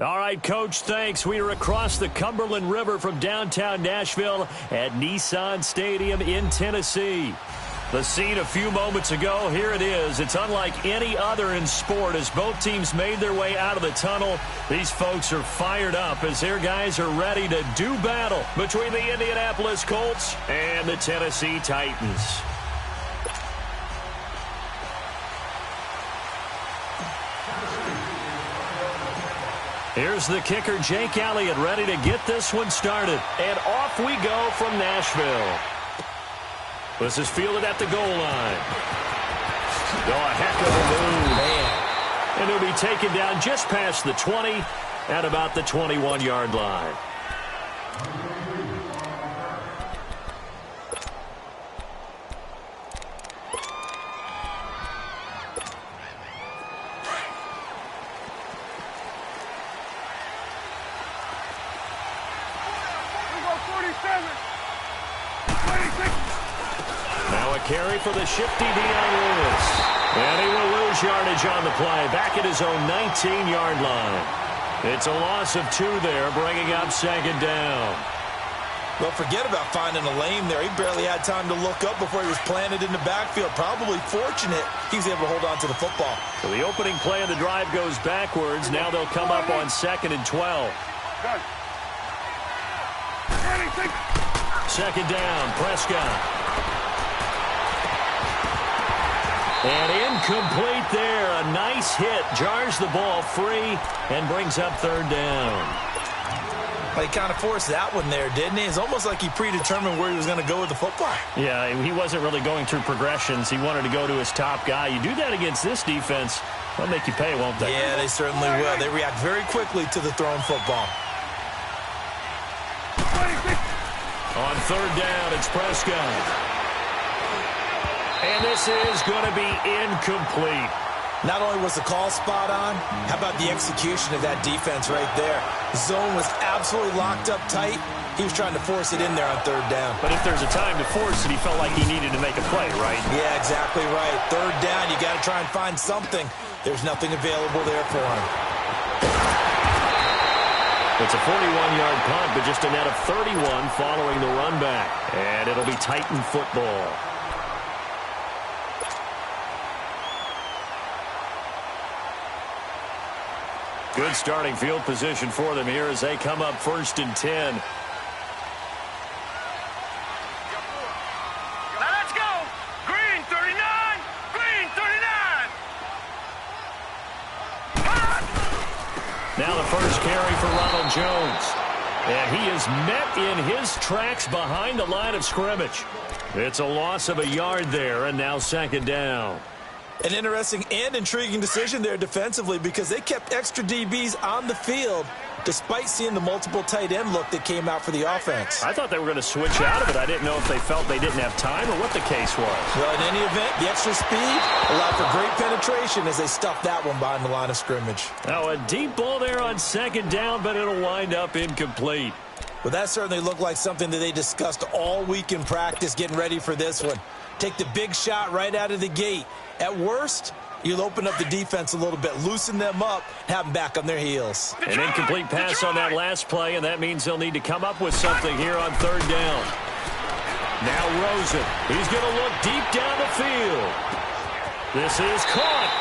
All right, Coach, thanks. We are across the Cumberland River from downtown Nashville at Nissan Stadium in Tennessee. The scene a few moments ago, here it is. It's unlike any other in sport as both teams made their way out of the tunnel. These folks are fired up as their guys are ready to do battle between the Indianapolis Colts and the Tennessee Titans. Here's the kicker, Jake Elliott, ready to get this one started. And off we go from Nashville. This is fielded at the goal line. Oh, a heck of a move. Man. And it'll be taken down just past the 20 at about the 21-yard line. Carry for the shifty Dion Lewis. And he will lose yardage on the play, back at his own 19-yard line. It's a loss of 2 there, bringing up second down. Well, forget about finding a lane there. He barely had time to look up before he was planted in the backfield. Probably fortunate he was able to hold on to the football. So the opening play of the drive goes backwards. Now they'll come up on 2nd and 12. Second down, Prescott. And incomplete there. A nice hit. Jars the ball free and brings up 3rd down. Well, he kind of forced that one there, didn't he? It's almost like he predetermined where he was going to go with the football. Yeah, he wasn't really going through progressions. He wanted to go to his top guy. You do that against this defense, they'll make you pay, won't they? Yeah, they certainly will. They react very quickly to the thrown football. On 3rd down, it's Prescott. And this is going to be incomplete. Not only was the call spot on, how about the execution of that defense right there? Zone was absolutely locked up tight. He was trying to force it in there on 3rd down. But if there's a time to force it, he felt like he needed to make a play, right? Yeah, exactly right. 3rd down, you got to try and find something. There's nothing available there for him. It's a 41-yard punt, but just a net of 31 following the run back. And it'll be Titan football. Good starting field position for them here as they come up 1st and 10. Now let's go. Green 39. Green 39. Now the first carry for Ronald Jones. And he is met in his tracks behind the line of scrimmage. It's a loss of a yard there, and now 2nd down. An interesting and intriguing decision there defensively because they kept extra DBs on the field despite seeing the multiple tight end look that came out for the offense. I thought they were going to switch out of it. I didn't know if they felt they didn't have time or what the case was. Well, in any event, the extra speed allowed for great penetration as they stuffed that one behind the line of scrimmage. Now a deep ball there on 2nd down, but it'll wind up incomplete. Well, that certainly looked like something that they discussed all week in practice getting ready for this one. Take the big shot right out of the gate. At worst, you'll open up the defense a little bit, loosen them up, have them back on their heels. An incomplete pass on that last play, and that means they'll need to come up with something here on 3rd down. Now Rosen. He's going to look deep down the field. This is caught.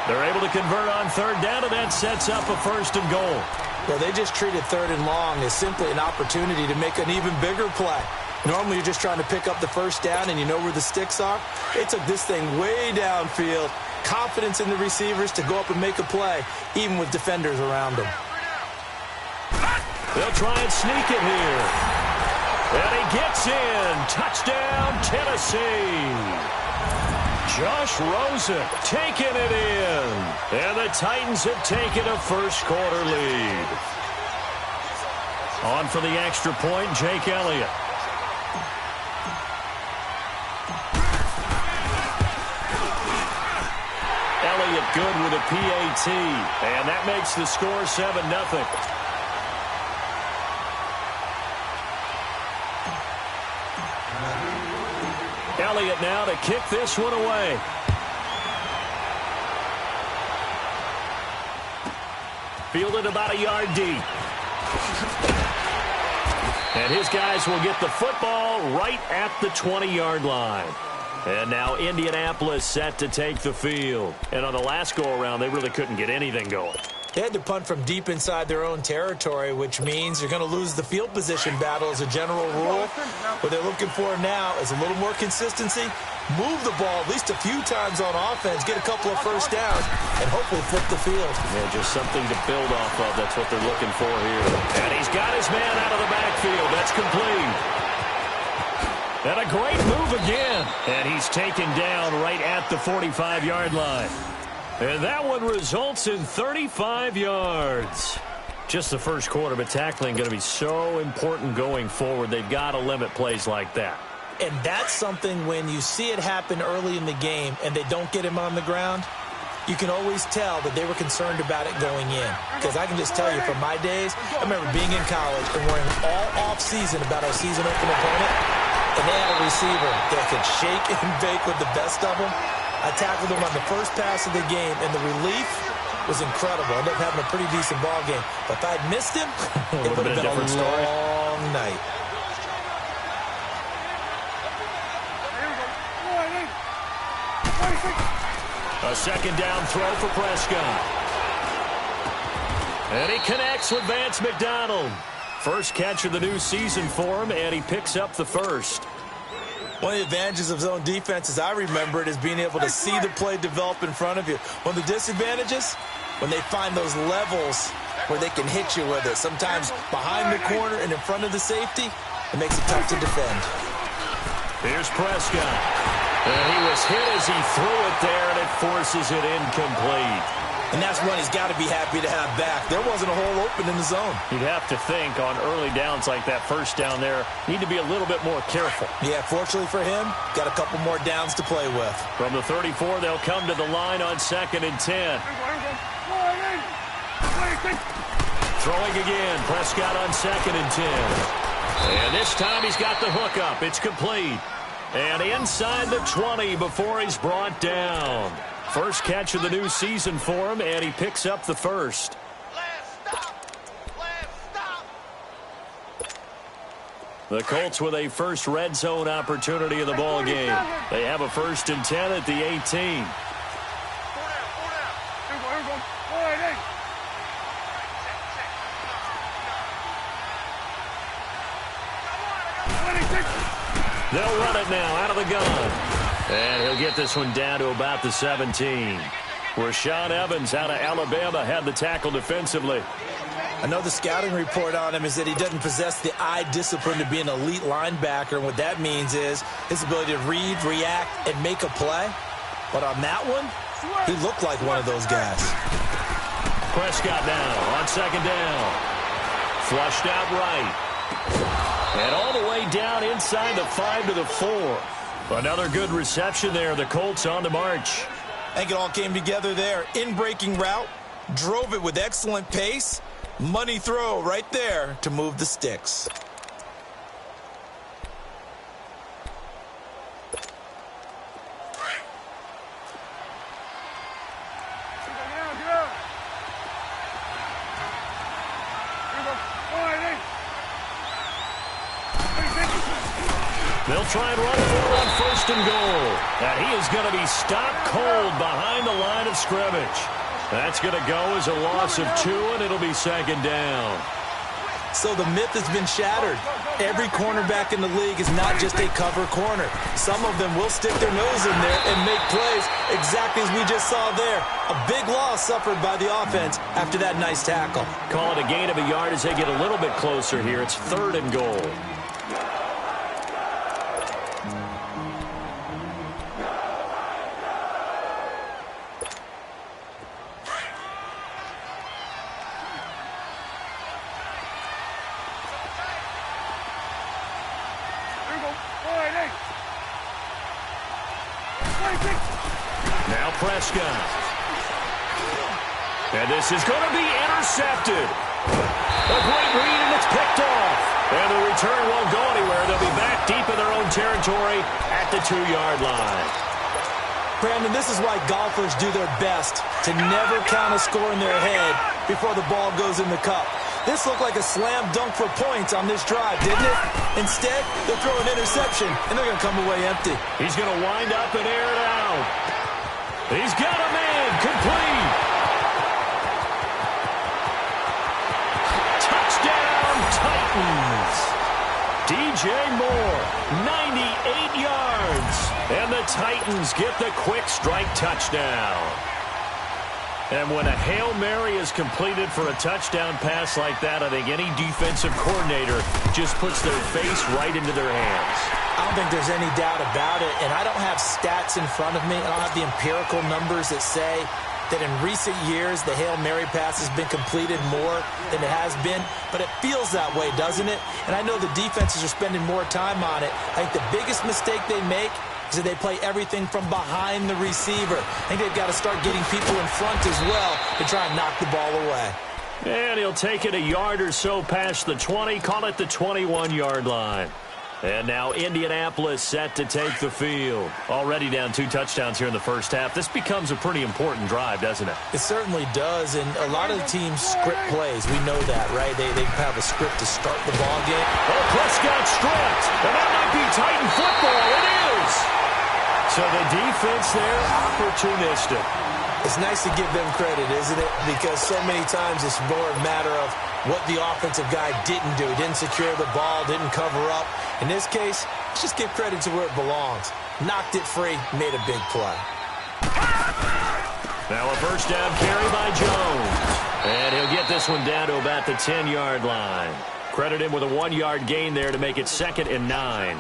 They're able to convert on 3rd down, and that sets up a 1st and goal. Well, they just treated 3rd and long as simply an opportunity to make an even bigger play. Normally, you're just trying to pick up the 1st down, and you know where the sticks are. They took this thing way downfield. Confidence in the receivers to go up and make a play, even with defenders around them. They'll try and sneak it here. And he gets in. Touchdown, Tennessee. Josh Rosen taking it in. And the Titans have taken a first-quarter lead. On for the extra point, Jake Elliott. Elliott good with a PAT. And that makes the score 7-0. Elliott now to kick this one away. Fielded about a yard deep. And his guys will get the football right at the 20-yard line. And now Indianapolis set to take the field. And on the last go-around, they really couldn't get anything going. They had to punt from deep inside their own territory, which means you're going to lose the field position battle as a general rule. What they're looking for now is a little more consistency, move the ball at least a few times on offense, get a couple of first downs, and hopefully flip the field. Yeah, just something to build off of. That's what they're looking for here. And he's got his man out of the backfield. That's complete. And a great move again. And he's taken down right at the 45-yard line. And that one results in 35 yards. Just the first quarter, but tackling going to be so important going forward. They've got to limit plays like that. And that's something when you see it happen early in the game and they don't get him on the ground, you can always tell that they were concerned about it going in. Because I can just tell you from my days, I remember being in college and worrying all off-season about our season opener opponent, and they had a receiver that could shake and bake with the best of them. I tackled him on the first pass of the game, and the relief was incredible. I ended up having a pretty decent ball game. But if I'd missed him, it would have been a long night. A second down throw for Prescott. And he connects with Vance McDonald. First catch of the new season for him, and he picks up the first. One of the advantages of zone defense, as I remember it, is being able to see the play develop in front of you. One of the disadvantages, when they find those levels where they can hit you with it. Sometimes behind the corner and in front of the safety, it makes it tough to defend. Here's Prescott. And he was hit as he threw it there, and it forces it incomplete. And that's one he's got to be happy to have back. There wasn't a hole open in the zone. You'd have to think on early downs like that first down there, need to be a little bit more careful. Yeah, fortunately for him, got a couple more downs to play with. From the 34, they'll come to the line on 2nd and 10. Throwing again, Prescott on 2nd and 10. And this time he's got the hook up. It's complete. And inside the 20 before he's brought down. First catch of the new season for him, and he picks up the first. The Colts with a first red zone opportunity in the ball game. They have a 1st and 10 at the 18. They'll run it now out of the gun. And he'll get this one down to about the 17. Rashaan Evans out of Alabama had the tackle defensively. I know the scouting report on him is that he doesn't possess the eye discipline to be an elite linebacker. And what that means is his ability to read, react, and make a play. But on that one, he looked like one of those guys. Prescott now on 2nd down. Flushed out right. And all the way down inside the 5 to the 4. Another good reception there. The Colts on the march. I think it all came together there. In-breaking route. Drove it with excellent pace. Money throw right there to move the sticks. They'll try and run for it on 1st and goal. And he is going to be stopped cold behind the line of scrimmage. That's going to go as a loss of 2, and it'll be 2nd down. So the myth has been shattered. Every cornerback in the league is not just a cover corner. Some of them will stick their nose in there and make plays exactly as we just saw there. A big loss suffered by the offense after that nice tackle. Call it a gain of a yard as they get a little bit closer here. It's 3rd and goal. Now Prescott. And this is going to be intercepted. A great read, and it's picked off. And the return won't go anywhere. They'll be back deep in their own territory at the 2-yard line. Brandon, this is why golfers do their best to never count a score in their head before the ball goes in the cup. This looked like a slam dunk for points on this drive, didn't it? Instead, they'll throw an interception, and they're going to come away empty. He's going to wind up and air it out. He's got a man complete. Touchdown, Titans. DJ Moore, 98 yards. And the Titans get the quick strike touchdown. And when a Hail Mary is completed for a touchdown pass like that, I think any defensive coordinator just puts their face right into their hands. I don't think there's any doubt about it, and I don't have stats in front of me. I don't have the empirical numbers that say that in recent years the Hail Mary pass has been completed more than it has been, but it feels that way, doesn't it? And I know the defenses are spending more time on it. I think the biggest mistake they make is that they play everything from behind the receiver. I think they've got to start getting people in front as well to try and knock the ball away. And he'll take it a yard or so past the 20, call it the 21-yard line. And now Indianapolis set to take the field. Already down 2 touchdowns here in the first half. This becomes a pretty important drive, doesn't it? It certainly does, and a lot of the teams script plays. We know that, right? They have a script to start the ball game. Oh, Prescott stripped, and that might be Titan football. It is! So the defense there, opportunistic. It's nice to give them credit, isn't it? Because so many times it's more a matter of what the offensive guy didn't do. Didn't secure the ball, didn't cover up. In this case, let's just give credit to where it belongs. Knocked it free, made a big play. Now a first down carry by Jones. And he'll get this one down to about the 10-yard line. Credit him with a 1-yard gain there to make it 2nd and 9.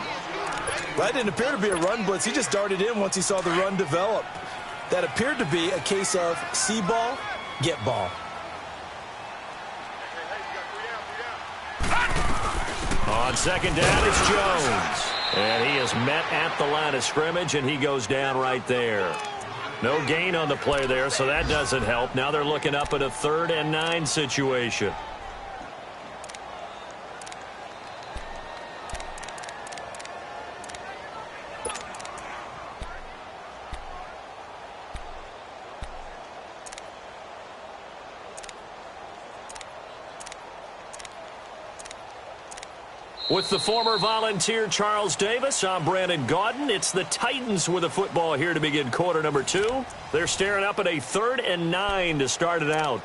That didn't appear to be a run blitz. He just darted in once he saw the run develop. That appeared to be a case of see ball, get ball. On 2nd down, it's Jones. And he is met at the line of scrimmage, and he goes down right there. No gain on the play there, so that doesn't help. Now they're looking up at a 3rd and 9 situation. With the former Volunteer Charles Davis, I'm Brandon Gaudin. It's the Titans with the football here to begin quarter number 2. They're staring up at a 3rd and 9 to start it out.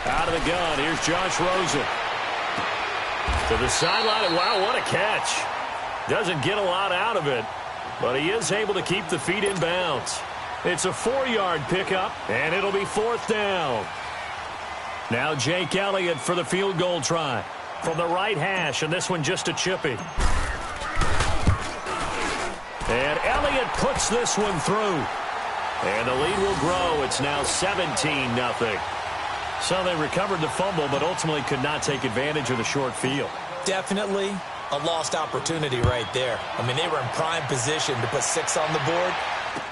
Out of the gun, here's Josh Rosen. To the sideline, wow, what a catch. Doesn't get a lot out of it, but he is able to keep the feet in bounds. It's a 4-yard pickup, and it'll be 4th down. Now Jake Elliott for the field goal try. From the right hash, and this one just a chippy. And Elliott puts this one through. And the lead will grow. It's now 17-0. So they recovered the fumble, but ultimately could not take advantage of the short field. Definitely a lost opportunity right there. I mean, they were in prime position to put 6 on the board.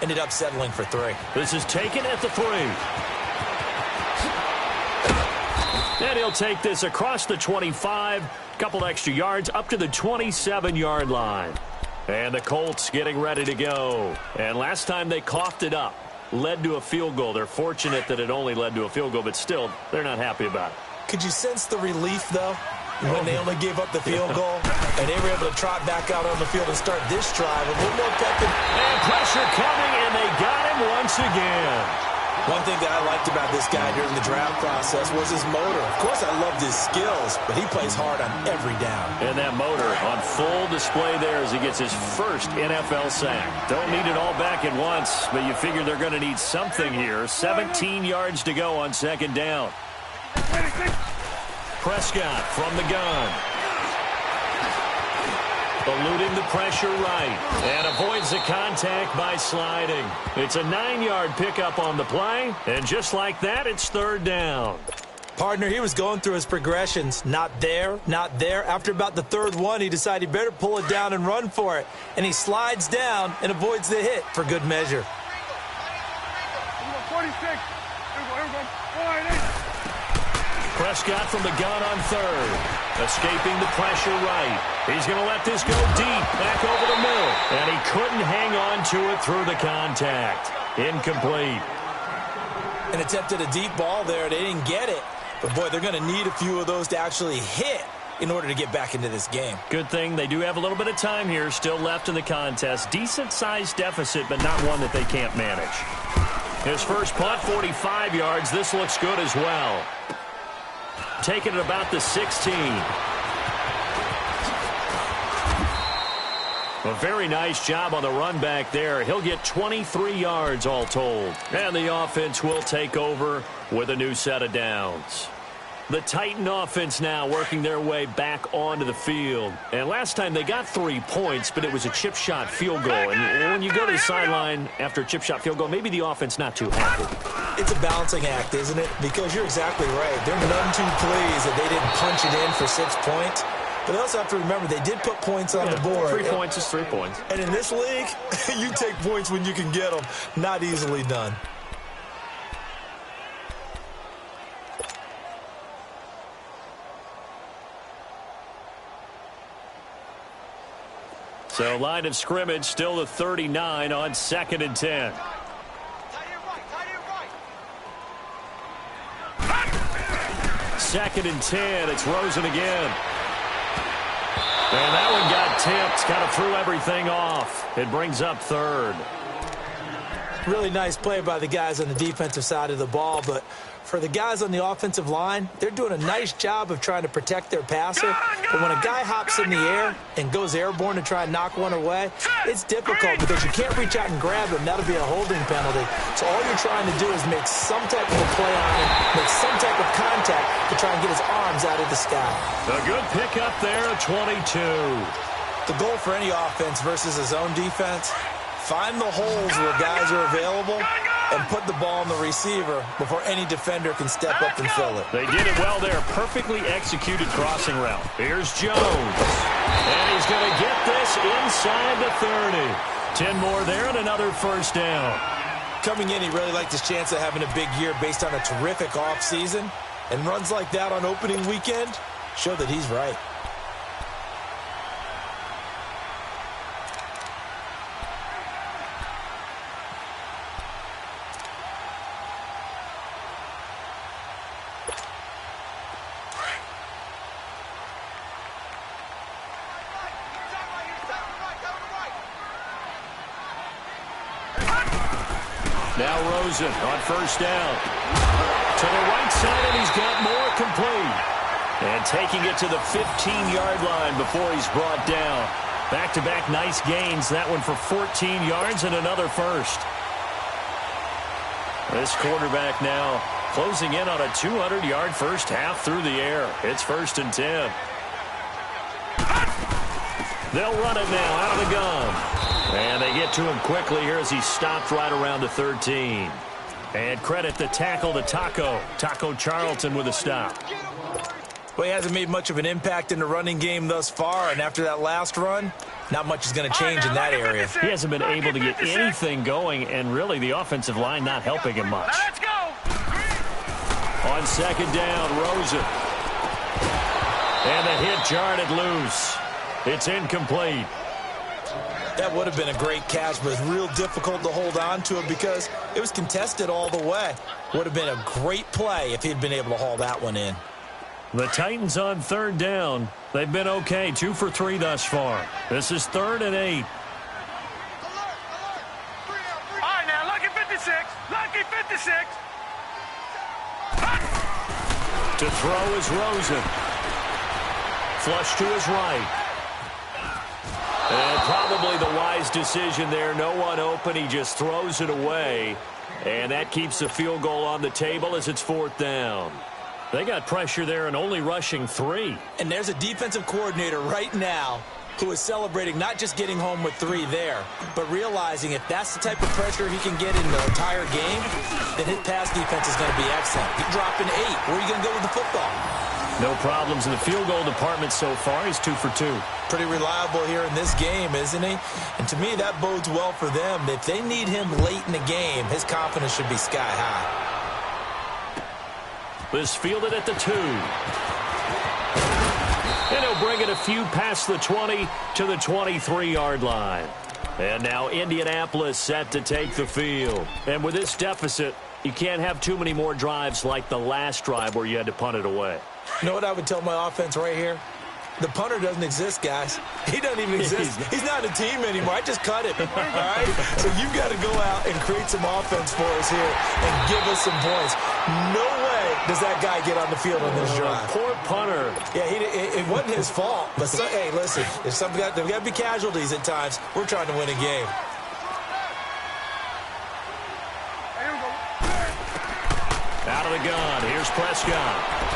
Ended up settling for 3. This is taken at the 3. And he'll take this across the 25, couple extra yards up to the 27-yard line. And the Colts getting ready to go. And last time they coughed it up, led to a field goal. They're fortunate that it only led to a field goal, but still, they're not happy about it. Could you sense the relief, though, when they only gave up the field goal and they were able to trot back out on the field and start this drive a little more pep? And pressure coming, and they got him once again. One thing that I liked about this guy during the draft process was his motor. Of course, I loved his skills, but he plays hard on every down. And that motor on full display there as he gets his first NFL sack. Don't need it all back at once, but you figure they're going to need something here. 17 yards to go on 2nd down. Prescott from the gun. eluding the pressure right, and avoids the contact by sliding. It's a 9-yard pickup on the play, and just like that, it's third down. Partner, he was going through his progressions. Not there, not there. After about the third one, he decided he better pull it down and run for it. And he slides down and avoids the hit for good measure. 46. Here we go. Prescott from the gun on third. Escaping the pressure right. He's going to let this go deep, back over the middle. And he couldn't hang on to it through the contact. Incomplete. And attempted a deep ball there. They didn't get it. But, boy, they're going to need a few of those to actually hit in order to get back into this game. Good thing they do have a little bit of time here still left in the contest. Decent-sized deficit, but not one that they can't manage. His first punt, 45 yards. This looks good as well. Taking it about the 16. A very nice job on the run back there. He'll get 23 yards all told. And the offense will take over with a new set of downs. The Titan offense now working their way back onto the field. And last time they got 3 points, but it was a chip shot field goal. And when you go to the sideline after a chip shot field goal, maybe the offense not too happy. It's a balancing act, isn't it? Because you're exactly right. They're none too pleased that they didn't punch it in for 6 points. But they also have to remember they did put points on the board. 3 points is 3 points. And in this league, you take points when you can get them. Not easily done. So line of scrimmage still the 39 on 2nd and 10. Second and 10. It's Rosen again. And that one got tipped. Kind of threw everything off. It brings up third. Really nice play by the guys on the defensive side of the ball, but for the guys on the offensive line, they're doing a nice job of trying to protect their passer. But when a guy hops in the air and goes airborne to try and knock one away, it's difficult because you can't reach out and grab him. That'll be a holding penalty. So all you're trying to do is make some type of a play on him, make some type of contact to try and get his arms out of the sky. A good pickup there, 22. The goal for any offense versus a zone defense, find the holes where guys are available and put the ball on the receiver before any defender can step up and fill it. They did it well there. Perfectly executed crossing route. Here's Jones. And he's going to get this inside the 30. 10 more there and another first down. Coming in, he really liked his chance of having a big year based on a terrific offseason. And runs like that on opening weekend show that he's right. Now Rosen on first down. To the right side, and he's got more complete. And taking it to the 15-yard line before he's brought down. Back-to-back nice gains. That one for 14 yards and another first. This quarterback now closing in on a 200-yard first half through the air. It's 1st and 10. They'll run it now out of the gun. And they get to him quickly here as he stopped right around the 13. And credit the tackle to Taco Charlton with a stop. Well, he hasn't made much of an impact in the running game thus far, and after that last run, not much is going to change in that area. He hasn't been able to get anything going, and really the offensive line not helping him much. Let's go. On second down, Rosen. And the hit jarred it loose. It's incomplete. That would have been a great catch, but it's real difficult to hold on to it because it was contested all the way. Would have been a great play if he'd been able to haul that one in. The Titans on third down. They've been okay, 2 for 3 thus far. This is 3rd and 8. All right, now, lucky 56. Lucky 56. To throw is Rosen. Flush to his right. And probably the wise decision there. No one open. He just throws it away. And that keeps the field goal on the table as it's 4th down. They got pressure there and only rushing 3. And there's a defensive coordinator right now who is celebrating not just getting home with 3 there, but realizing if that's the type of pressure he can get in the entire game, then his pass defense is going to be excellent. He's dropping 8. Where are you going to go with the football? No problems in the field goal department so far. He's 2 for 2. Pretty reliable here in this game, isn't he? And to me, that bodes well for them. If they need him late in the game, his confidence should be sky high. This fielded at the 2. And he'll bring it a few past the 20 to the 23-yard line. And now Indianapolis set to take the field. And with this deficit, you can't have too many more drives like the last drive where you had to punt it away. You know what I would tell my offense right here? The punter doesn't exist, guys. He doesn't even exist. He's not a team anymore. I just cut him, all right? So you've got to go out and create some offense for us here and give us some points. No way does that guy get on the field on this drive. Poor punter. Yeah, it wasn't his fault. But, hey, listen, there's got to be casualties at times. We're trying to win a game. Out of the gun. Here's Prescott.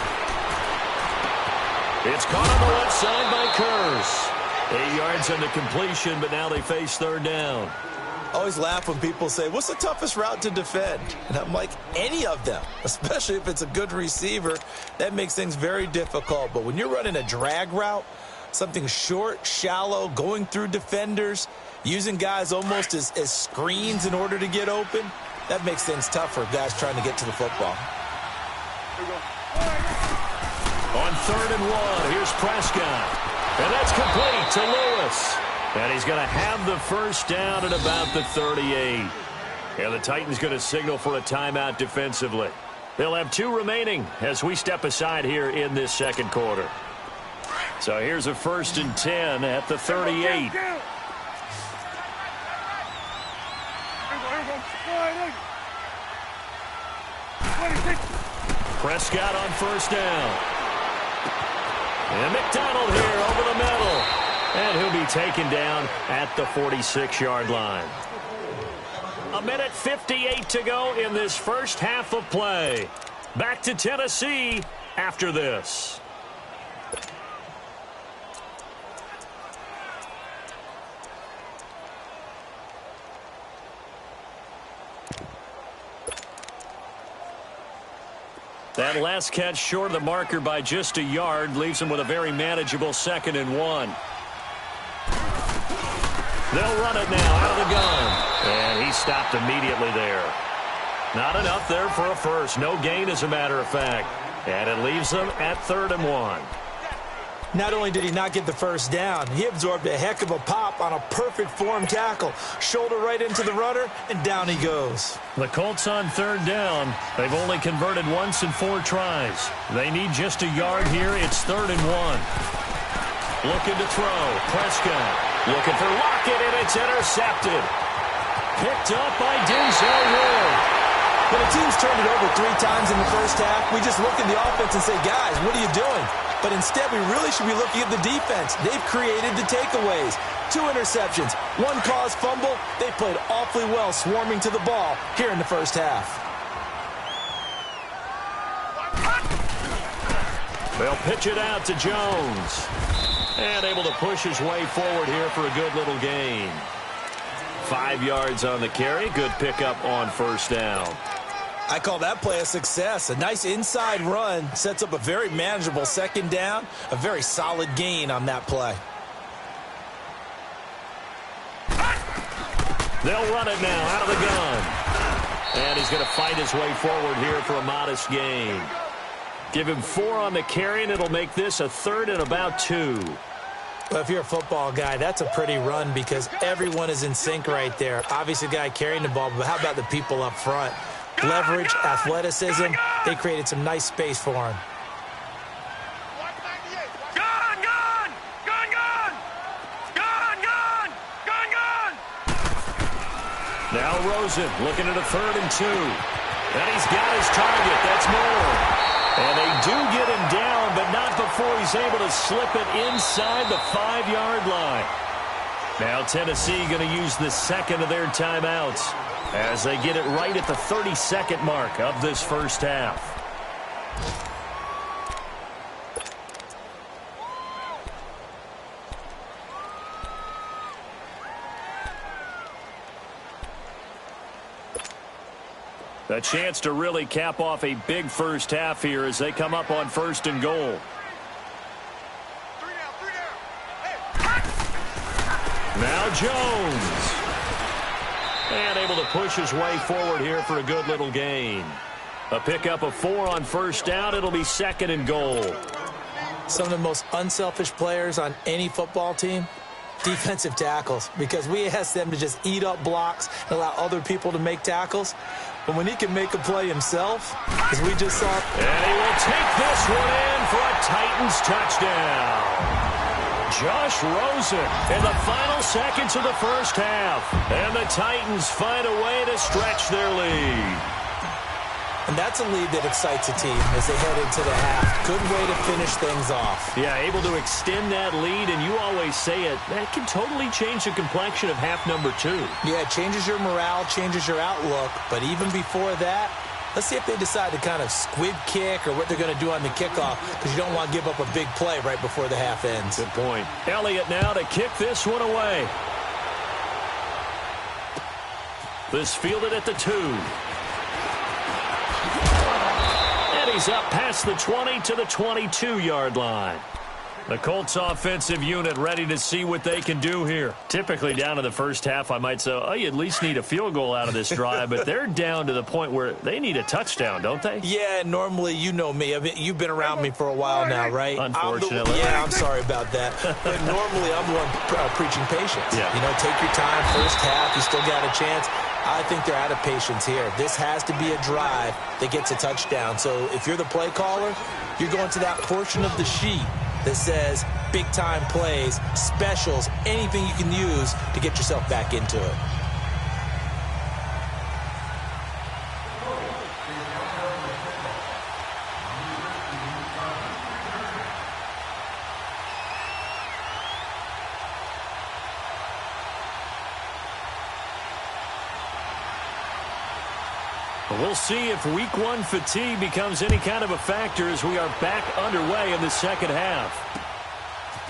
It's caught on the left side by Curse. 8 yards on the completion, but now they face 3rd down. I always laugh when people say, what's the toughest route to defend? And I'm like, any of them, especially if it's a good receiver. That makes things very difficult. But when you're running a drag route, something short, shallow, going through defenders, using guys almost as screens in order to get open, that makes things tough for guys trying to get to the football. Here we go. On 3rd and 1, here's Prescott. And that's complete to Lewis. And he's going to have the first down at about the 38. And the Titans going to signal for a timeout defensively. They'll have 2 remaining as we step aside here in this second quarter. So here's a 1st and 10 at the 38. Prescott on 1st down. And McDonald here over the middle. And he'll be taken down at the 46-yard line. 1:58 to go in this first half of play. Back to Tennessee after this. That last catch short of the marker by just a yard leaves him with a very manageable 2nd and 1. They'll run it now out of the gun. And he stopped immediately there. Not enough there for a first. No gain, as a matter of fact. And it leaves them at 3rd and 1. Not only did he not get the first down, he absorbed a heck of a pop on a perfect form tackle. Shoulder right into the runner, and down he goes. The Colts on 3rd down. They've only converted once in 4 tries. They need just a yard here. It's 3rd and 1. Looking to throw. Prescott looking for Lockett, and it's intercepted. Picked up by Denzel Ward. When a team's turned it over 3 times in the first half, we just look at the offense and say, guys, what are you doing? But instead, we really should be looking at the defense. They've created the takeaways. 2 interceptions, 1 caused fumble. They played awfully well swarming to the ball here in the first half. They'll pitch it out to Jones. And able to push his way forward here for a good little gain. 5 yards on the carry. Good pickup on 1st down. I call that play a success. A nice inside run sets up a very manageable 2nd down. A very solid gain on that play. They'll run it now out of the gun. And he's going to fight his way forward here for a modest gain. Give him 4 on the carry, and it'll make this a 3rd and about 2. Well, if you're a football guy, that's a pretty run because everyone is in sync right there. Obviously, the guy carrying the ball, but how about the people up front? Leverage, athleticism, they created some nice space for him. Gun, gun! Gun, gun! Gun, gun! Gun, gun! Now Rosen looking at a 3rd and 2. And he's got his target. That's Moore. And they do get him down, but not before he's able to slip it inside the 5-yard line. Now Tennessee going to use the 2nd of their timeouts as they get it right at the 32nd mark of this first half. A chance to really cap off a big first half here as they come up on 1st and goal. Now Jones. And able to push his way forward here for a good little gain. A pickup of 4 on 1st down. It'll be 2nd and goal. Some of the most unselfish players on any football team, defensive tackles, because we ask them to just eat up blocks and allow other people to make tackles. But when he can make a play himself, as we just saw. And he will take this one in for a Titans touchdown. Josh Rosen in the final seconds of the first half. And the Titans find a way to stretch their lead. And that's a lead that excites a team as they head into the half. Good way to finish things off. Yeah, able to extend that lead, and you always say it, that can totally change the complexion of half number 2. Yeah, it changes your morale, changes your outlook. But even before that, let's see if they decide to kind of squib kick or what they're going to do on the kickoff, because you don't want to give up a big play right before the half ends. Good point. Elliott now to kick this one away. This fielded at the 2. And he's up past the 20 to the 22-yard line. The Colts offensive unit ready to see what they can do here. Typically down to the first half, I might say, oh, you at least need a field goal out of this drive, but they're down to the point where they need a touchdown, don't they? Yeah, normally, you know me. I mean, you've been around me for a while now, right? Unfortunately. I'm sorry about that. But normally, I'm the one preaching patience. Yeah. You know, take your time, first half, you still got a chance. I think they're out of patience here. This has to be a drive that gets a touchdown. So if you're the play caller, you're going to that portion of the sheet that says big-time plays, specials, anything you can use to get yourself back into it. We'll see if week 1 fatigue becomes any kind of a factor as we are back underway in the second half.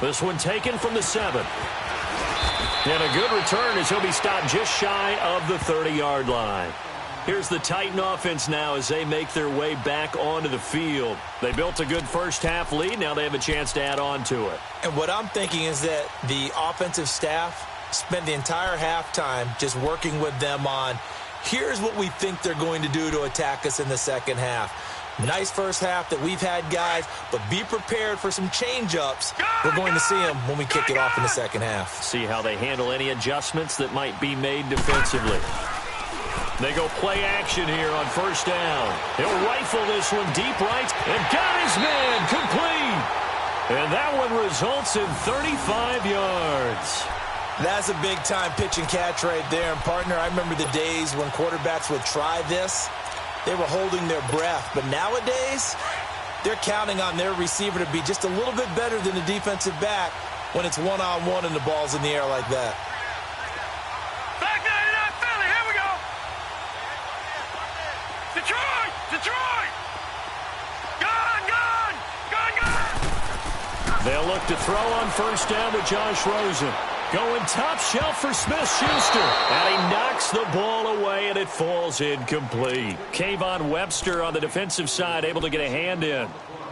This one taken from the 7. And a good return as he'll be stopped just shy of the 30-yard line. Here's the Titan offense now as they make their way back onto the field. They built a good first half lead. Now they have a chance to add on to it. And what I'm thinking is that the offensive staff spent the entire halftime just working with them on, here's what we think they're going to do to attack us in the second half. Nice first half that we've had, guys, but be prepared for some change-ups. We're going to see them when we kick it off in the second half. See how they handle any adjustments that might be made defensively. They go play action here on first down. He'll rifle this one deep right and got his man complete. And that one results in 35 yards. That's a big-time pitch and catch right there. And, partner, I remember the days when quarterbacks would try this. They were holding their breath. But nowadays, they're counting on their receiver to be just a little bit better than the defensive back when it's one-on-one and the ball's in the air like that. Back 99 Philly, here we go. Detroit, Detroit. Gun. They'll look to throw on first down with Josh Rosen. Going top shelf for Smith-Schuster. And he knocks the ball away, and it falls incomplete. Kayvon Webster on the defensive side able to get a hand in.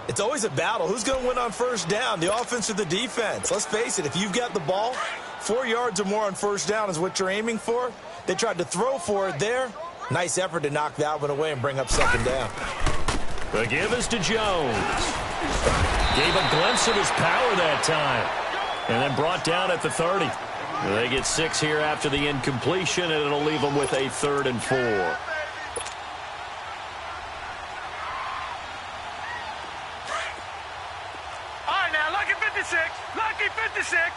It's always a battle. Who's going to win on first down, the offense or the defense? Let's face it, if you've got the ball, 4 yards or more on first down is what you're aiming for. They tried to throw for it there. Nice effort to knock that one away and bring up second down. The give is to Jones. Gave a glimpse of his power that time. And then brought down at the 30. They get 6 here after the incompletion, and it'll leave them with a 3rd and 4. All right, now, lucky 56. Lucky 56.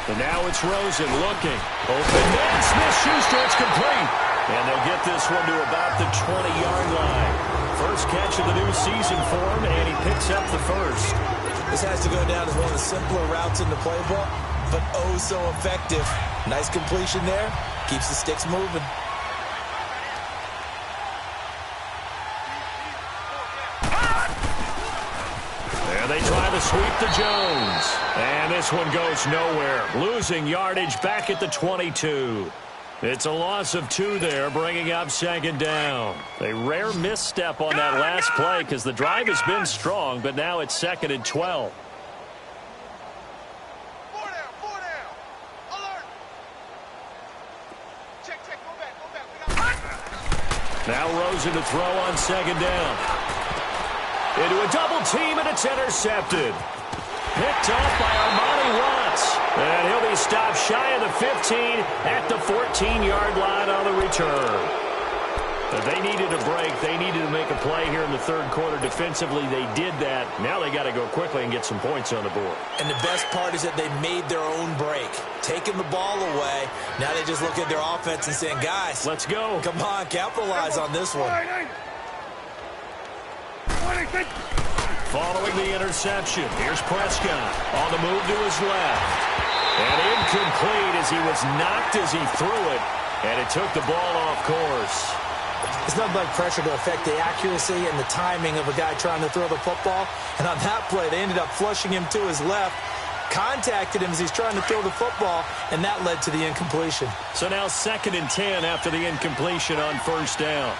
And now it's Rosen looking. Open man, Smith-Schuster, it's complete. And they'll get this one to about the 20-yard line. First catch of the new season for him, and he picks up the first. This has to go down as one of the simpler routes in the playbook, but oh so effective. Nice completion there. Keeps the sticks moving. And And they try to sweep to Jones. And this one goes nowhere. Losing yardage back at the 22. It's a loss of 2 there, bringing up second down. A rare misstep on that last play because the drive has been strong, but now it's 2nd and 12. Now Rosen to throw on second down. Into a double team, and it's intercepted. Picked off by Armani Watts. And he'll be stopped shy of the 15 at the 14-yard line on the return. But they needed a break. They needed to make a play here in the third quarter. Defensively, they did that. Now they got to go quickly and get some points on the board. And the best part is that they made their own break. Taking the ball away. Now they just look at their offense and saying, guys, let's go. Come on, capitalize on this one. Following the interception, here's Prescott on the move to his left. And incomplete as he was knocked as he threw it. And it took the ball off course. It's nothing like pressure to affect the accuracy and the timing of a guy trying to throw the football. And on that play, they ended up flushing him to his left, contacted him as he's trying to throw the football, and that led to the incompletion. So now 2nd and 10 after the incompletion on first down.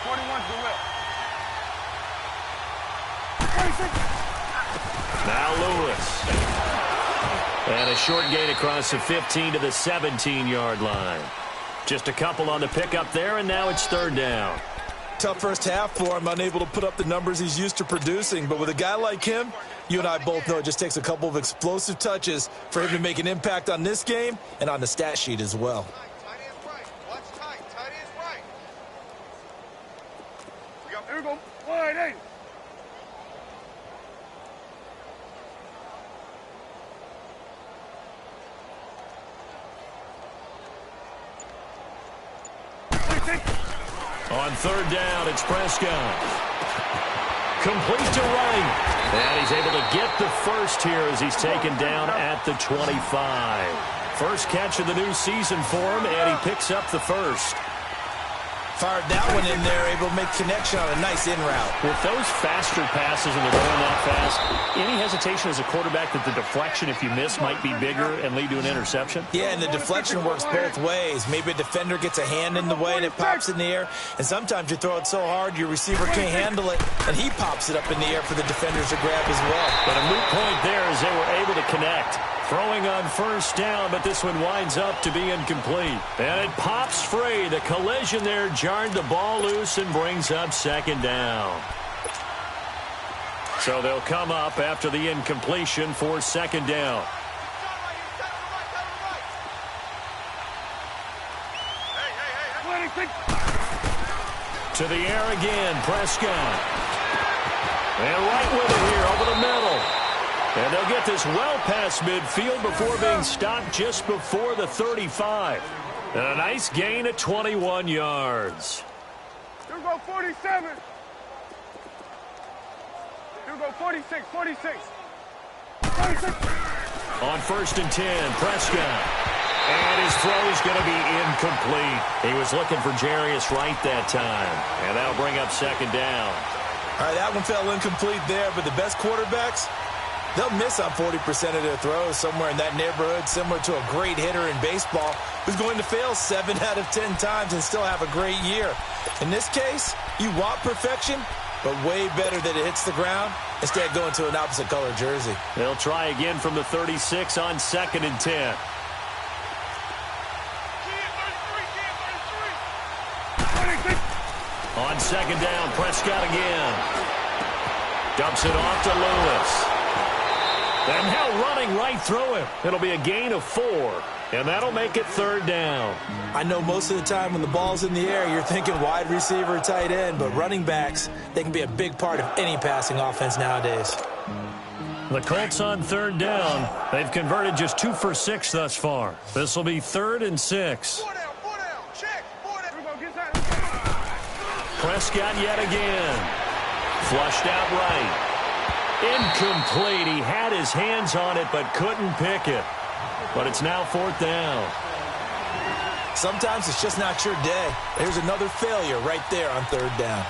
41's the whip. Now Lewis. And a short gain across the 15 to the 17-yard line. Just a couple on the pickup there, and now it's 3rd down. Tough first half for him, unable to put up the numbers he's used to producing. But with a guy like him, you and I both know it just takes a couple of explosive touches for him to make an impact on this game and on the stat sheet as well. Tight end's right. Watch tight. Tight end's right. Here we go. Wide eight. On 3rd down, it's Prescott. Complete to Wright. And he's able to get the first here as he's taken down at the 25. First catch of the new season for him, and he picks up the first. Fired that one in there, able to make connection on a nice in route. With those faster passes and they're going that fast, any hesitation as a quarterback that the deflection, if you miss, might be bigger and lead to an interception? Yeah, and the deflection works both ways. Maybe a defender gets a hand in the way and it pops in the air, and sometimes you throw it so hard your receiver can't handle it, and he pops it up in the air for the defenders to grab as well. But a moot point there as they were able to connect. Throwing on first down, but this one winds up to be incomplete. And it pops free. The collision there jarred the ball loose and brings up 2nd down. So they'll come up after the incompletion for 2nd down. To the air again, Prescott. And right with it here over the middle. And they'll get this well past midfield before being stopped just before the 35. And a nice gain at 21 yards. Here we go, 47. Here we go, 46, 46. 46. On 1st and 10, Prescott. And his throw is going to be incomplete. He was looking for Jarius Wright that time. And that'll bring up 2nd down. All right, that one fell incomplete there, but the best quarterbacks, they'll miss on 40% of their throws, somewhere in that neighborhood, similar to a great hitter in baseball who's going to fail 7 out of 10 times and still have a great year. In this case, you want perfection, but way better that it hits the ground instead of going to an opposite color jersey. They'll try again from the 36 on 2nd and 10. On 2nd down, Prescott again. Dumps it off to Lewis. And now running right through him. It'll be a gain of 4, and that'll make it 3rd down. I know most of the time when the ball's in the air, you're thinking wide receiver, tight end, but running backs, they can be a big part of any passing offense nowadays. The Colts on 3rd down. They've converted just 2 for 6 thus far. This will be 3rd and 6. 4 down, check, 4 down. Here we go, get that. Prescott yet again. Flushed out right. Incomplete. He had his hands on it but couldn't pick it. But it's now 4th down. Sometimes it's just not your day. There's another failure right there on 3rd down.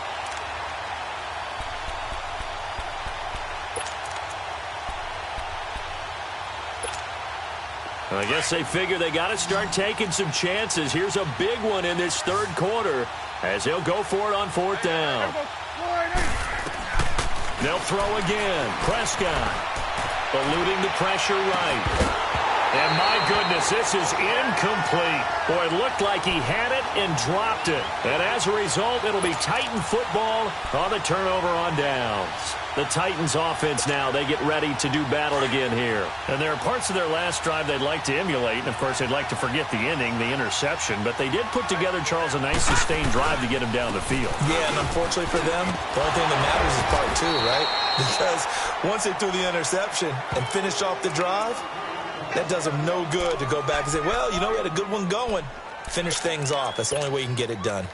I guess they figure they got to start taking some chances. Here's a big one in this third quarter as he'll go for it on fourth down. They'll throw again. Prescott eluding the pressure right. And my goodness, this is incomplete. Boy, it looked like he had it and dropped it. And as a result, it'll be Titan football on the turnover on downs. The Titans offense now, they get ready to do battle again here. And there are parts of their last drive they'd like to emulate. And, of course, they'd like to forget the inning, the interception. But they did put together, Charles, a nice sustained drive to get him down the field. Yeah, and unfortunately for them, the only thing that matters is part two, right? Because once they threw the interception and finished off the drive, that does them no good to go back and say, well, you know, we had a good one going. Finish things off. That's the only way you can get it done.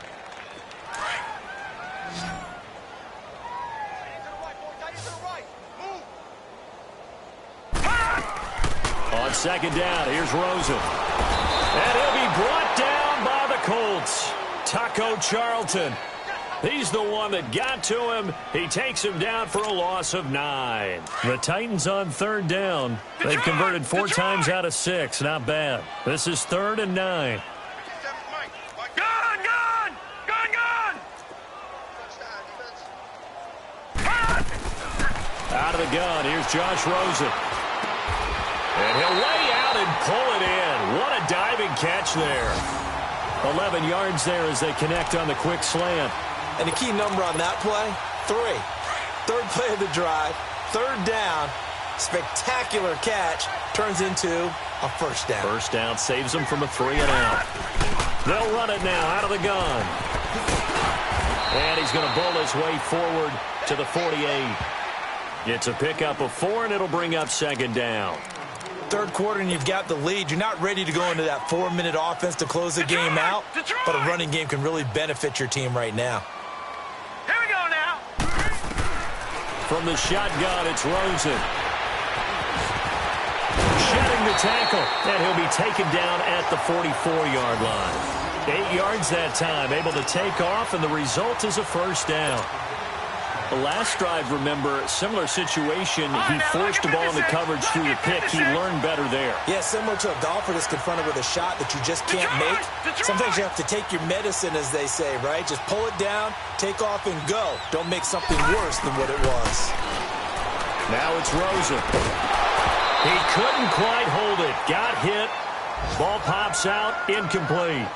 On second down, here's Rosen. And he'll be brought down by the Colts. Taco Charlton. He's the one that got to him. He takes him down for a loss of 9. The Titans on third down. They've converted 4 times out of 6. Not bad. This is 3rd and 9. Gun! Out of the gun, here's Josh Rosen. And he'll lay out and pull it in. What a diving catch there. 11 yards there as they connect on the quick slant. And the key number on that play, 3. Third play of the drive, 3rd down, spectacular catch, turns into a first down. First down saves them from a 3 and out. They'll run it now out of the gun. And he's going to bull his way forward to the 48. It's a pickup of 4, and it'll bring up second down. Third quarter, and you've got the lead. You're not ready to go into that 4-minute offense to close the game out, but a running game can really benefit your team right now. Here we go now. From the shotgun, it's Rosen. Shedding the tackle, and he'll be taken down at the 44-yard line. 8 yards that time, able to take off, and the result is a first down. The last drive, remember, similar situation. He forced the ball in the coverage through the pick. He learned better there. Yeah, similar to a golfer that's confronted with a shot that you just can't make. Sometimes you have to take your medicine, as they say, right? Just pull it down, take off, and go. Don't make something worse than what it was. Now it's Rosen. He couldn't quite hold it. Got hit. Ball pops out. Incomplete.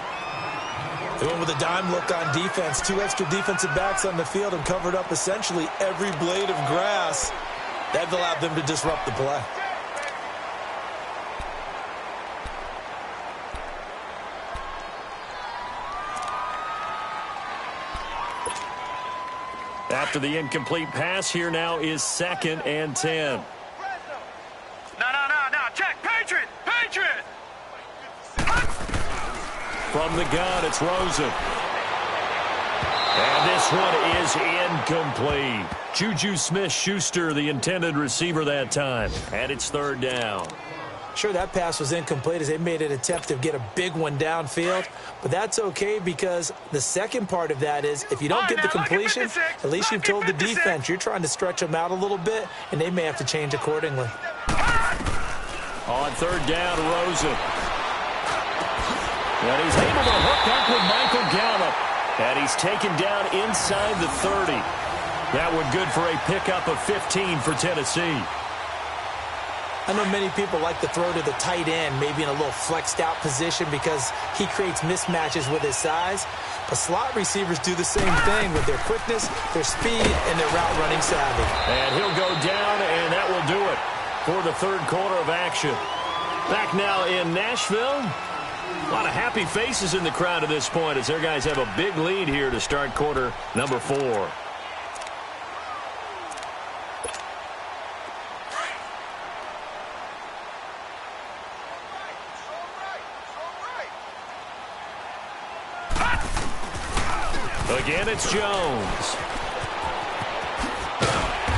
They went with a dime look on defense. 2 extra defensive backs on the field and covered up essentially every blade of grass. That allowed them to disrupt the play. After the incomplete pass, here now is 2nd and 10. No. Check. Patriot. From the gun, it's Rosen. And this one is incomplete. Juju Smith-Schuster, the intended receiver that time. And it's 3rd down. Sure, that pass was incomplete as they made an attempt to get a big one downfield. But that's okay because the second part of that is if you don't get the completion, at least you've told the defense you're trying to stretch them out a little bit, and they may have to change accordingly. On 3rd down, Rosen. And he's able to hook up with Michael Gallup. And he's taken down inside the 30. That one good for a pickup of 15 for Tennessee. I know many people like to throw to the tight end, maybe in a little flexed out position because he creates mismatches with his size. But slot receivers do the same thing with their quickness, their speed, and their route running savvy. And he'll go down, and that will do it for the third quarter of action. Back now in Nashville. A lot of happy faces in the crowd at this point as their guys have a big lead here to start quarter number 4. Again, it's Jones.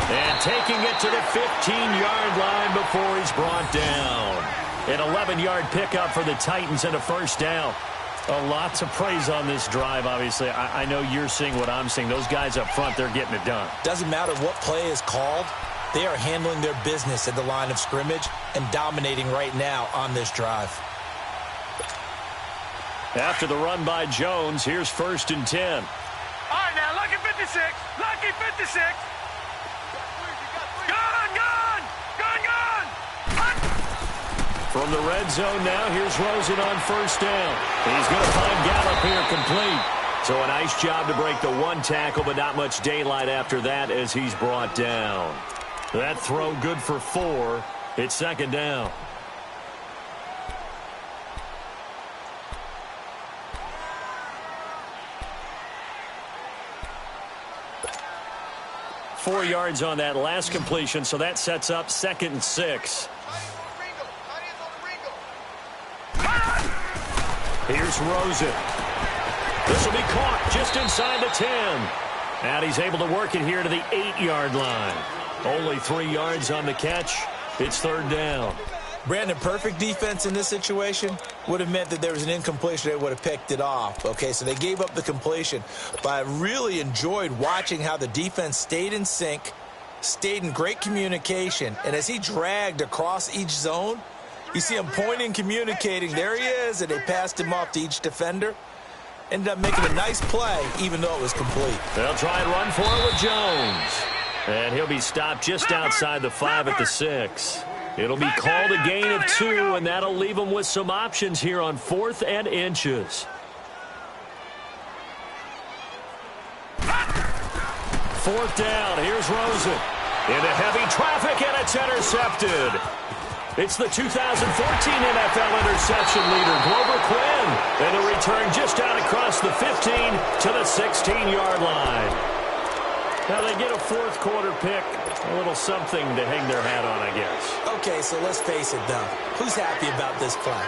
And taking it to the 15-yard line before he's brought down. An 11-yard pickup for the Titans and a first down. A lot to praise on this drive, obviously. I know you're seeing what I'm seeing. Those guys up front, they're getting it done. Doesn't matter what play is called. They are handling their business at the line of scrimmage and dominating right now on this drive. After the run by Jones, here's 1st and 10. All right, now, lucky 56. Lucky 56. Gun! From the red zone now, here's Rosen on 1st down. He's going to find Gallup here complete. So a nice job to break the 1 tackle, but not much daylight after that as he's brought down. That throw good for 4. It's 2nd down. Four yards on that last completion, so that sets up 2nd and 6. Here's Rosen. This will be caught just inside the 10. And he's able to work it here to the 8-yard line. Only 3 yards on the catch. It's 3rd down. Brandon, perfect defense in this situation would have meant that there was an incompletion. They would have picked it off. Okay, so they gave up the completion. But I really enjoyed watching how the defense stayed in sync, stayed in great communication. And as he dragged across each zone, you see him pointing, communicating. There he is, and they passed him off to each defender. Ended up making a nice play, even though it was complete. They'll try and run for it with Jones. And he'll be stopped just outside the 5 at the 6. It'll be called a gain of 2, and that'll leave them with some options here on 4th and inches. 4th down. Here's Rosen. Into heavy traffic, and it's intercepted. It's the 2014 NFL interception leader, Glover Quinn. And a return just out across the 15 to the 16-yard line. Now they get a 4th quarter pick. A little something to hang their hat on, I guess. Okay, so let's face it, though. Who's happy about this play?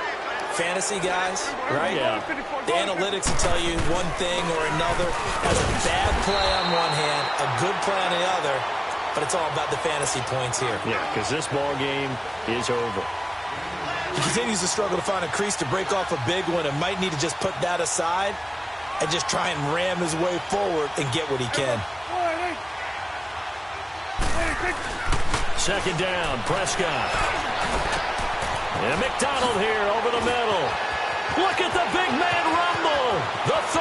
Fantasy guys, right? Yeah. The analytics will tell you one thing or another. Has a bad play on one hand, a good play on the other, but it's all about the fantasy points here. Yeah, because this ball game is over. He continues to struggle to find a crease to break off a big one and might need to just put that aside and just try and ram his way forward and get what he can. 2nd down, Prescott. And McDonald here over the middle. Look at the big man rumble. The 30,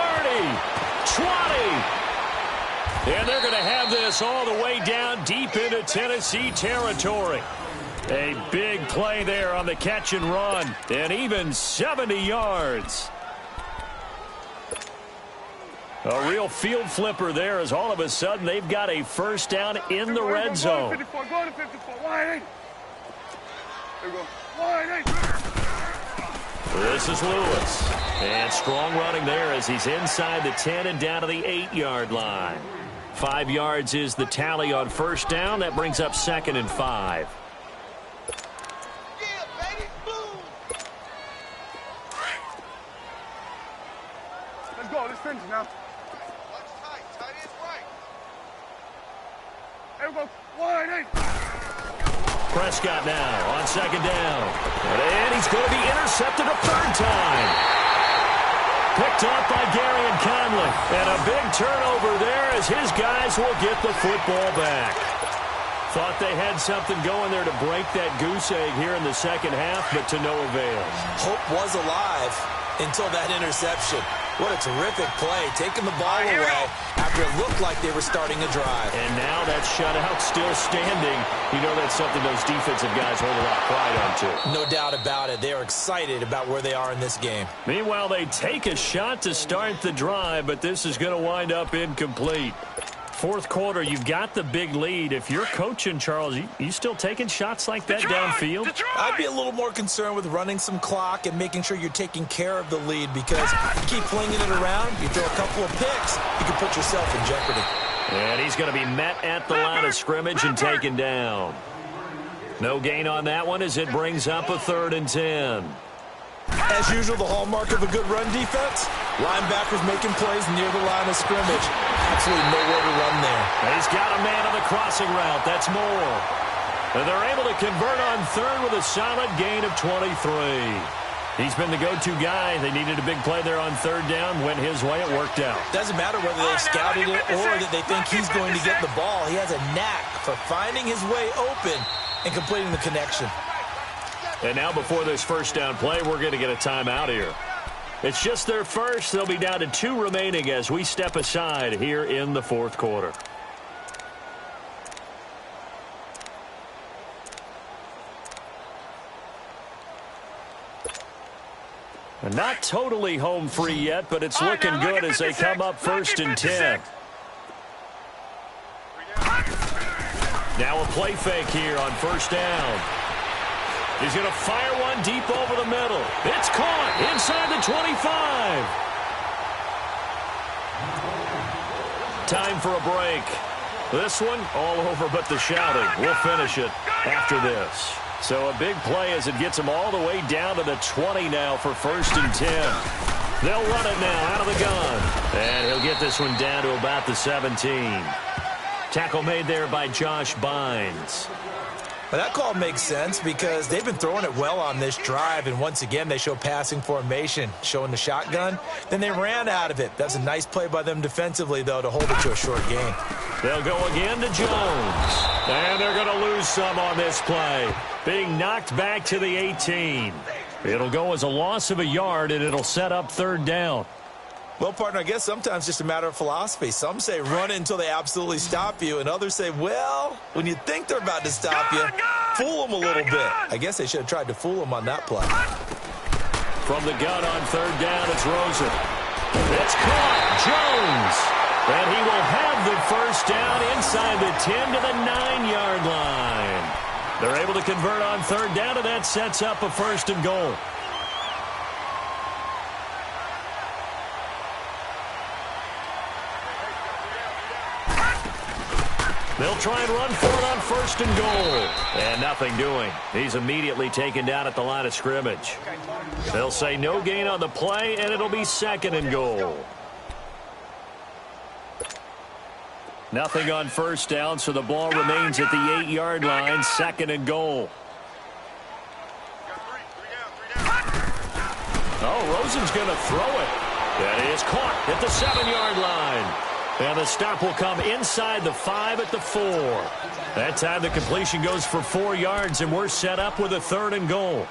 20. And they're going to have this all the way down deep into Tennessee territory. A big play there on the catch and run. And even 70 yards. A real field flipper there as all of a sudden they've got a 1st down in the red zone. Go to 54. Wide 8. There we go. Wide 8. This is Lewis. And strong running there as he's inside the 10 and down to the 8-yard line. 5 yards is the tally on 1st down. That brings up 2nd and 5. Let's go. Let's finish now. There we go. Wide 8. Prescott now on 2nd down. And he's going to be intercepted a 3rd time. Picked up by Gary and Conley. And a big turnover there as his guys will get the football back. Thought they had something going there to break that goose egg here in the 2nd half, but to no avail. Hope was alive until that interception. What a terrific play, taking the ball away after it looked like they were starting a drive. And now that shutout still standing. You know that's something those defensive guys hold a lot of pride onto. No doubt about it. They are excited about where they are in this game. Meanwhile, they take a shot to start the drive, but this is going to wind up incomplete. 4th quarter, you've got the big lead. If you're coaching, Charles, you still taking shots like that downfield? I'd be a little more concerned with running some clock and making sure you're taking care of the lead, because you keep flinging it around, you throw a couple of picks, you can put yourself in jeopardy. And he's going to be met at the line of scrimmage and taken down. No gain on that one as it brings up a 3rd and 10. As usual, the hallmark of a good run defense, linebackers making plays near the line of scrimmage. Absolutely nowhere to run there. He's got a man on the crossing route. That's Moore. And they're able to convert on 3rd with a solid gain of 23. He's been the go-to guy. They needed a big play there on third down. Went his way. It worked out. Doesn't matter whether they've scouted it or that they think he's going to get the ball. He has a knack for finding his way open and completing the connection. And now before this first down play, we're going to get a timeout here. It's just their first. They'll be down to 2 remaining as we step aside here in the fourth quarter. Not totally home free yet, but it's looking good as they come up 1st and 10. Now a play fake here on first down. He's going to fire one deep over the middle. It's caught inside the 25. Time for a break. This one all over but the shouting. We'll finish it after this. So a big play as it gets him all the way down to the 20 now for 1st and 10. They'll run it now out of the gun. And he'll get this one down to about the 17. Tackle made there by Josh Bynes. Well, that call makes sense because they've been throwing it well on this drive, and once again they show passing formation, showing the shotgun. Then they ran out of it. That's a nice play by them defensively, though, to hold it to a short gain. They'll go again to Jones. And they're going to lose some on this play. Being knocked back to the 18. It'll go as a loss of a yard, and it'll set up 3rd down. Well, partner, I guess sometimes just a matter of philosophy. Some say run it until they absolutely stop you, and others say, well, when you think they're about to stop you, fool them a little bit. I guess they should have tried to fool them on that play. From the gun on 3rd down, it's Rosen. It's caught. Jones. And he will have the first down inside the 10 to the 9-yard line. They're able to convert on 3rd down, and that sets up a 1st and goal. They'll try and run for it on 1st and goal. And nothing doing. He's immediately taken down at the line of scrimmage. They'll say no gain on the play, and it'll be 2nd and goal. Nothing on 1st down, so the ball remains at the 8-yard line, 2nd and goal. Oh, Rosen's going to throw it. That is caught at the 7-yard line. And the stop will come inside the 5 at the 4. That time the completion goes for 4 yards, and we're set up with a 3rd and goal.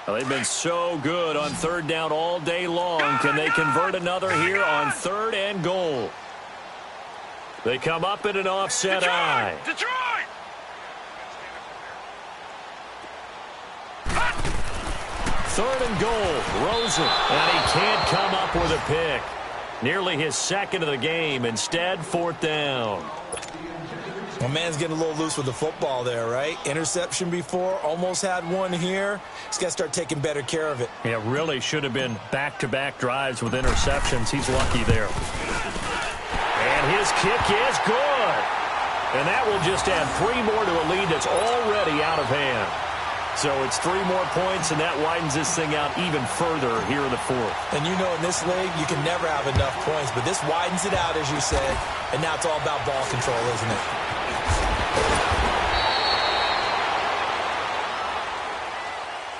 Well, they've been so good on 3rd down all day long. Can they convert another here on 3rd and goal? They come up in an offset eye. Detroit! 3rd and goal, Rosen, and he can't come up with a pick. Nearly his 2nd of the game. Instead, 4th down. Well, man's getting a little loose with the football there, right? Interception before, almost had one here. He's got to start taking better care of it. Yeah, really should have been back-to-back drives with interceptions. He's lucky there. And his kick is good. And that will just add 3 more to a lead that's already out of hand. So it's 3 more points, and that widens this thing out even further here in the 4th. And you know in this league, you can never have enough points, but this widens it out, as you said, and now it's all about ball control, isn't it?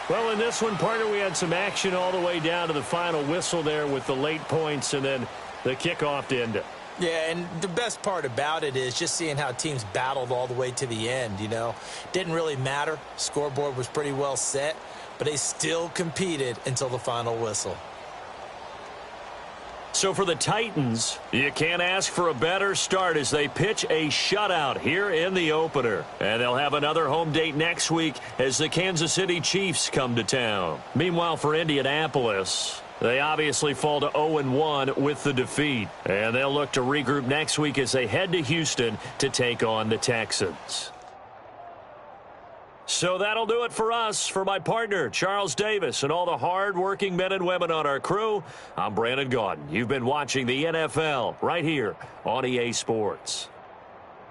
Well, in this one, partner, we had some action all the way down to the final whistle there with the late points and then the kickoff to end it. Yeah, and the best part about it is just seeing how teams battled all the way to the end, you know. Didn't really matter. Scoreboard was pretty well set, but they still competed until the final whistle. So for the Titans, you can't ask for a better start as they pitch a shutout here in the opener. And they'll have another home date next week as the Kansas City Chiefs come to town. Meanwhile, for Indianapolis, they obviously fall to 0-1 with the defeat. And they'll look to regroup next week as they head to Houston to take on the Texans. So that'll do it for us. For my partner, Charles Davis, and all the hard-working men and women on our crew, I'm Brandon Gaudin. You've been watching the NFL right here on EA Sports.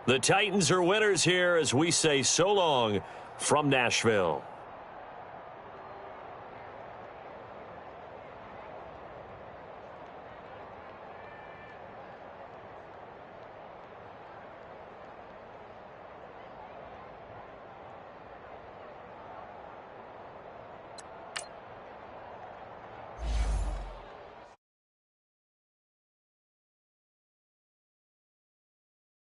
The Titans are winners here as we say so long from Nashville.